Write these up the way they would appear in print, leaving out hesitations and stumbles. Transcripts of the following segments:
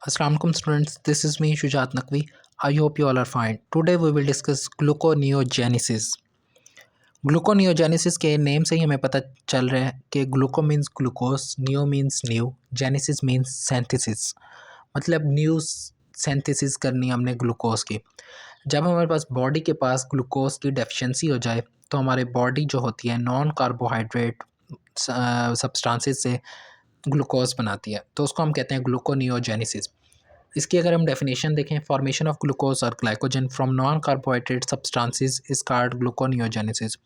Assalamu alaikum students, this is me Shujat Naqvi. I hope you all are fine. Today we will discuss gluconeogenesis. Gluconeogenesis के name से ही हमें पता चल रहा है कि gluco means glucose, neo means new, genesis means synthesis. मतलब न्यू सेंथिसिस करनी है हमने ग्लूकोज की। जब हमारे पास बॉडी के पास ग्लूकोज की डेफिशिएंसी हो जाए तो हमारे बॉडी जो होती है नॉन कार्बोहाइड्रेट सब्सटेंसेस से ग्लूकोज बनाती है, तो उसको हम कहते हैं ग्लूकोनियोजेनेसिस। इसकी अगर हम डेफिनेशन देखें, फॉर्मेशन ऑफ ग्लूकोज और glycogen from non carbohydrate substances is called gluconeogenesis.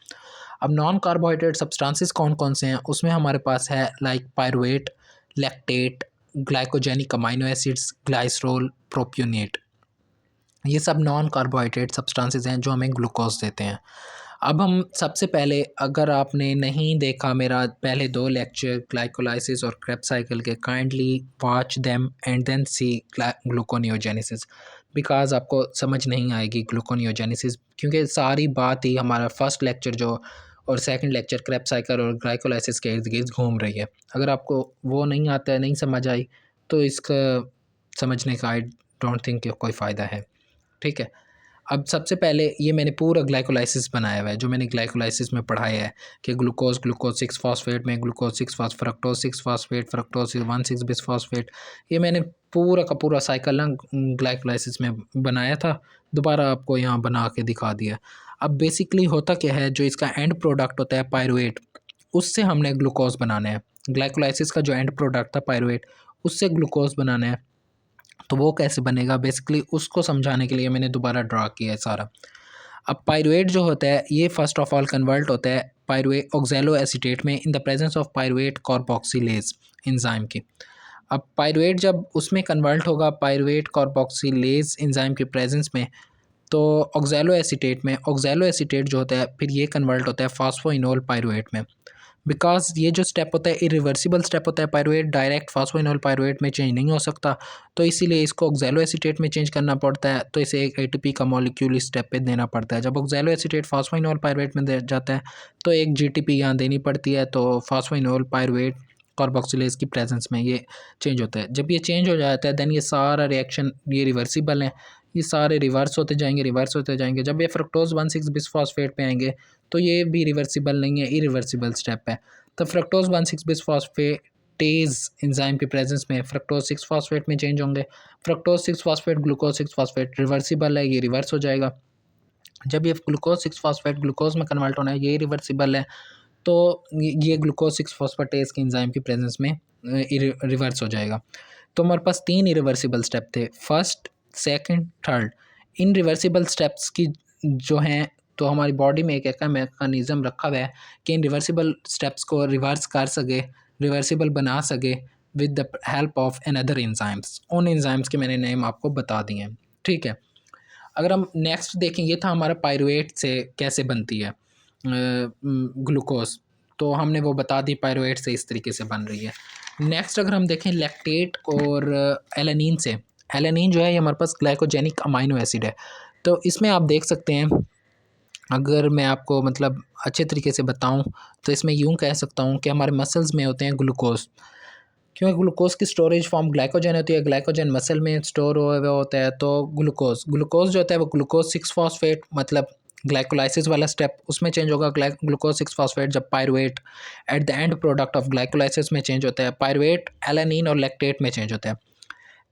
अब नॉन कार्बोहाइड्रेट सब्सटेंसेस कौन कौन से हैं, उसमें हमारे पास है like pyruvate, lactate, glycogenic amino acids, glycerol, propionate. ये सब नॉन कार्बोहाइड्रेट सब्सटेंसेस हैं जो हमें ग्लूकोज देते हैं। अब हम सबसे पहले, अगर आपने नहीं देखा मेरा पहले 2 लेक्चर ग्लाइकोलाइसिस और क्रेब्स साइकिल के, kindly watch them and then see gluconeogenesis, because आपको समझ नहीं आएगी ग्लूकोनियोजेनेसिस, क्योंकि सारी बात ही हमारा फर्स्ट लेक्चर जो और सेकंड लेक्चर क्रेब्स साइकिल और ग्लाइकोलाइसिस के इर्द गिर्द घूम रही है। अगर आपको वो नहीं आता है, नहीं समझ आई, तो इसका समझने का आई डोंट थिंक कोई फ़ायदा है। ठीक है। अब सबसे पहले ये मैंने पूरा ग्लाइकोलाइसिस बनाया हुआ है, जो मैंने ग्लाइकोलाइसिस में पढ़ाया है कि ग्लूकोज 6 फॉस्फेट में glucose 6 fructose 6 phosphate, fructose 1 6 bis phosphate. ये मैंने पूरा का पूरा साइकिल ना ग्लाइकोलाइसिस में बनाया था, दोबारा आपको यहाँ बना के दिखा दिया। अब बेसिकली होता क्या है, जो इसका एंड प्रोडक्ट होता है पायरुवेट, उससे हमने ग्लूकोज बनाना है। ग्लाइकोलाइसिस का जो एंड प्रोडक्ट था पायरुवेट, उससे ग्लूकोज बनाना है। तो वो कैसे बनेगा, बेसिकली उसको समझाने के लिए मैंने दोबारा ड्रा किया है सारा। अब पायरुवेट जो होता है, ये फर्स्ट ऑफ ऑल कन्वर्ट होता है पायरुवेट ऑक्सैलो एसीटेट में in the presence of pyruvate carboxylase enzyme की। अब पायरुवेट जब उसमें कन्वर्ट होगा पायरुवेट कार्बोक्सिलेज एंजाइम के प्रेजेंस में, तो ऑक्सैलो एसीटेट जो होता है फिर ये कन्वर्ट होता है फास्फोइनोल पायरुवेट में। बिकॉज ये जो स्टेप होता है इरिवर्सिबल स्टेप होता है, पायरुवेट डायरेक्ट फास्फोइनोल पायरुवेट में चेंज नहीं हो सकता, तो इसीलिए इसको ऑक्सैलो एसीटेट में चेंज करना पड़ता है। तो इसे एक एटीपी का मॉलिक्यूल इस स्टेप पे देना पड़ता है। जब ऑक्सैलो एसीटेट फास्फोइनोल पायरुवेट में दे जाता है तो एक जीटीपी यहाँ देनी पड़ती है, तो फास्फोइनोल पायरुवेट कार्बोक्सिलेज की प्रेजेंस में ये चेंज होता है। जब ये चेंज हो जाता है देन ये सारा रिएक्शन ये रिवर्सिबल है, ये सारे रिवर्स होते जाएंगे। जब ये फ्रक्टोज 1 6 बिसफॉस्फेट पे आएंगे तो ये भी रिवर्सिबल नहीं है, इरिवर्सिबल स्टेप है। तो फ्रक्टोज 1 6 बिसफॉस्फेटेज एंजाइम के प्रेजेंस में फ्रक्टोज 6 फॉस्फेट में चेंज होंगे। Fructose 6 phosphate glucose 6 phosphate reversible है, ये रिवर्स हो जाएगा। जब ये ग्लूकोज 6 फॉस्फेट ग्लूकोज में कन्वर्ट होना है, ये रिवर्सिबल है, तो ये ग्लूकोज 6 फॉस्फेटेज के एंजाइम की प्रेजेंस में रिवर्स हो जाएगा। तो हमारे पास 3 इरिवर्सिबल स्टेप थे, फर्स्ट, सेकंड, थर्ड। इन रिवर्सिबल स्टेप्स की जो हैं, तो हमारी बॉडी में एक ऐसा मैकेनिज़्म रखा हुआ है कि इन रिवर्सिबल स्टेप्स को रिवर्स कर सके, रिवर्सिबल बना सके with the help of another enzymes. उन एंजाइम्स के मैंने नेम आपको बता दिए हैं। ठीक है। अगर हम नेक्स्ट देखें, ये था हमारा पायरुवेट से कैसे बनती है ग्लूकोज, तो हमने वो बता दी पायरुवेट से इस तरीके से बन रही है। नेक्स्ट अगर हम देखें लैक्टेट और एलानिन से, एलानिन जो है ये हमारे पास ग्लाइकोजेनिक अमाइनो एसिड है। तो इसमें आप देख सकते हैं, अगर मैं आपको मतलब अच्छे तरीके से बताऊं तो इसमें यूं कह सकता हूं कि हमारे मसल्स में होते हैं ग्लूकोज, क्योंकि ग्लूकोज की स्टोरेज फॉर्म ग्लाइकोजन होती है, ग्लाइकोजन मसल में स्टोर हुआ हुआ होता है। तो ग्लूकोज जो होता है वो ग्लूकोज 6 फॉस्फेट, मतलब ग्लाइकोलाइसिस वाला स्टेप, उसमें चेंज होगा ग्लूकोज 6 फॉस्फेट। जब pyruvate at the end product of glycolysis में चेंज होता है, पायरुवेट एलानिन और लैक्टेट में चेंज होता है।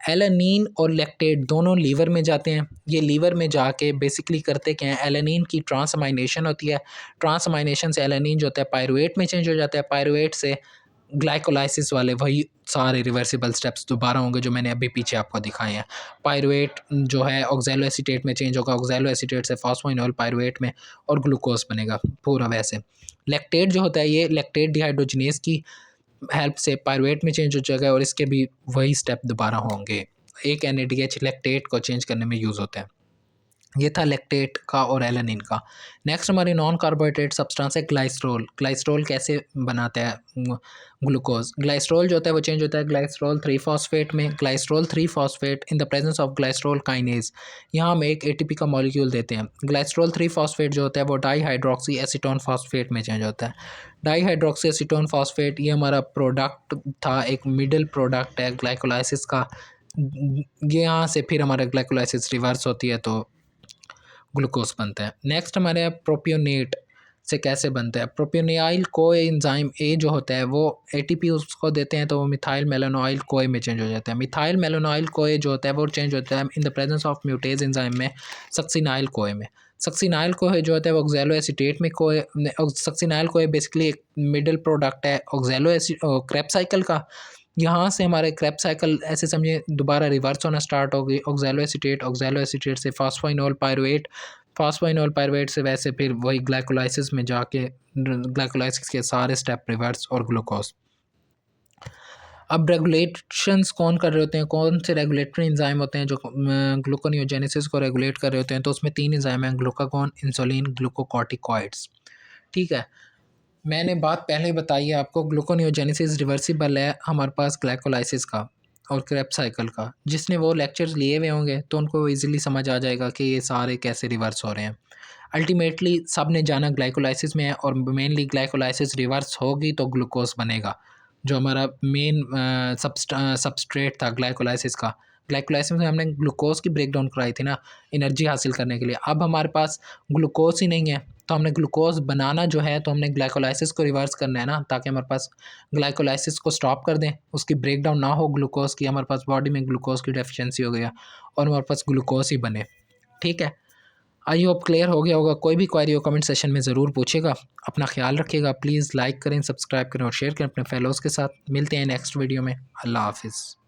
एलानिन और लैक्टेट दोनों लीवर में जाते हैं। ये लीवर में जाके बेसिकली करते क्या हैं, एलानिन की ट्रांसअमाइनेशन होती है। ट्रांसअमाइनेशन से एलानिन जो होता है पायरुवेट में चेंज हो जाता है, पायरुवेट से ग्लाइकोलाइसिस वाले वही सारे रिवर्सिबल स्टेप्स दोबारा होंगे जो मैंने अभी पीछे आपको दिखाए हैं। पायरुवेट जो है ऑक्सैलो एसीटेट में चेंज होगा, ऑक्सैलो एसीटेट से फास्फोइनोल पायरुवेट में, और ग्लूकोज बनेगा पूरा वैसे। लैक्टेट जो होता है ये लैक्टेट डिहाइड्रोजिनेज की हेल्प से पायरुवेट में चेंज हो जाएगा, और इसके भी वही स्टेप दोबारा होंगे। एक NADH लैक्टेट को चेंज करने में यूज़ होता है। ये था लैक्टेट का और एलानिन का। नेक्स्ट हमारी नॉन कार्बोहाइड्रेट सब्सटेंस है ग्लाइसरोल। ग्लाइसरोल कैसे बनाता है ग्लूकोज, ग्लाइसरोल जो होता है वो चेंज होता है ग्लाइसरोल 3 फॉस्फेट में। Glycerol 3 phosphate in the presence of glycerol kinase, यहाँ हम एक ATP का मॉलिक्यूल देते हैं। ग्लाइसरोल 3 फॉस्फेट जो होता है वो डाई हाइड्रोक्सी एसीटोन फॉस्फेट में चेंज होता है। डाई हाइड्रोक्सी एसीटोन फॉस्फेट ये हमारा प्रोडक्ट था, एक मिडल प्रोडक्ट है ग्लाइकोलाइसिस का, यहाँ से फिर हमारा ग्लाइकोलाइसिस रिवर्स होती है तो ग्लूकोज बनता है। नेक्स्ट हमारे यहाँ प्रोपियोनेट से कैसे बनता है। प्रोपियोनियल को एंजाइम ए जो होता है वो एटीपी उसको देते हैं तो वो मिथाइल मेलानोइल कोए में चेंज हो जाता है। मिथाइल मेलानोइल कोए जो होता है वो चेंज होता है in the presence of म्यूटेज enzyme में सक्सिनाइल कोए में। सक्सिनाइल कोए जो होता है वो ऑक्सैलो एसीटेट में कोए, सक्सिनाइल कोए बेसिकली एक मिडल प्रोडक्ट है ऑक्सैलो क्रेब्स साइकिल का। यहाँ से हमारे क्रेब्स साइकिल ऐसे समझिए दोबारा रिवर्स होना स्टार्ट हो गई। ऑक्सैलो एसीटेट से फास्फोइनोल पायरुवेट, फास्फोइनोल पायरुवेट से वैसे फिर वही ग्लाइकोलाइसिस में जाके ग्लाइकोलाइसिस के सारे स्टेप रिवर्स और ग्लूकोज। अब रेगुलेशंस कौन कर रहे होते हैं, कौन से रेगुलेटरी एंजाइम होते हैं जो ग्लूकोनियोजेनेसिस को रेगुलेट कर रहे होते हैं। तो उसमें 3 एंजाइम हैं, ग्लूकागॉन, इंसुलिन, ग्लूकोकॉर्टिकॉइड्स। ठीक है, मैंने बात पहले ही बताई है आपको, ग्लूकोनियोजेनेसिस रिवर्सिबल है हमारे पास ग्लाइकोलाइसिस का और क्रेब्स साइकिल का। जिसने वो लेक्चर्स लिए हुए होंगे तो उनको ईजिली समझ आ जाएगा कि ये सारे कैसे रिवर्स हो रहे हैं। अल्टीमेटली सब ने जाना ग्लाइकोलाइसिस में है और मेनली ग्लाइकोलाइसिस रिवर्स होगी तो ग्लूकोज बनेगा, जो हमारा मेन सबस्ट्रेट था ग्लाइकोलाइसिस का। ग्लाइकोलाइसिस में हमने ग्लूकोज की ब्रेकडाउन कराई थी ना एनर्जी हासिल करने के लिए। अब हमारे पास ग्लूकोज ही नहीं है तो हमने ग्लूकोज बनाना जो है तो हमने ग्लाइकोलाइसिस को रिवर्स करना है ना, ताकि हमारे पास ग्लाइकोलाइसिस को स्टॉप कर दें, उसकी ब्रेकडाउन ना हो ग्लूकोज की, हमारे पास बॉडी में ग्लूकोज की डेफिशिएंसी हो गया और हमारे पास ग्लूकोज ही बने। ठीक है, आई होप क्लियर हो गया होगा। कोई भी क्वेरी हो कमेंट सेशन में ज़रूर पूछेगा। अपना ख्याल रखिएगा, प्लीज़ लाइक करें, सब्सक्राइब करें और शेयर करें अपने फेलोज़ के साथ। मिलते हैं नेक्स्ट वीडियो में। अल्लाह हाफिज़।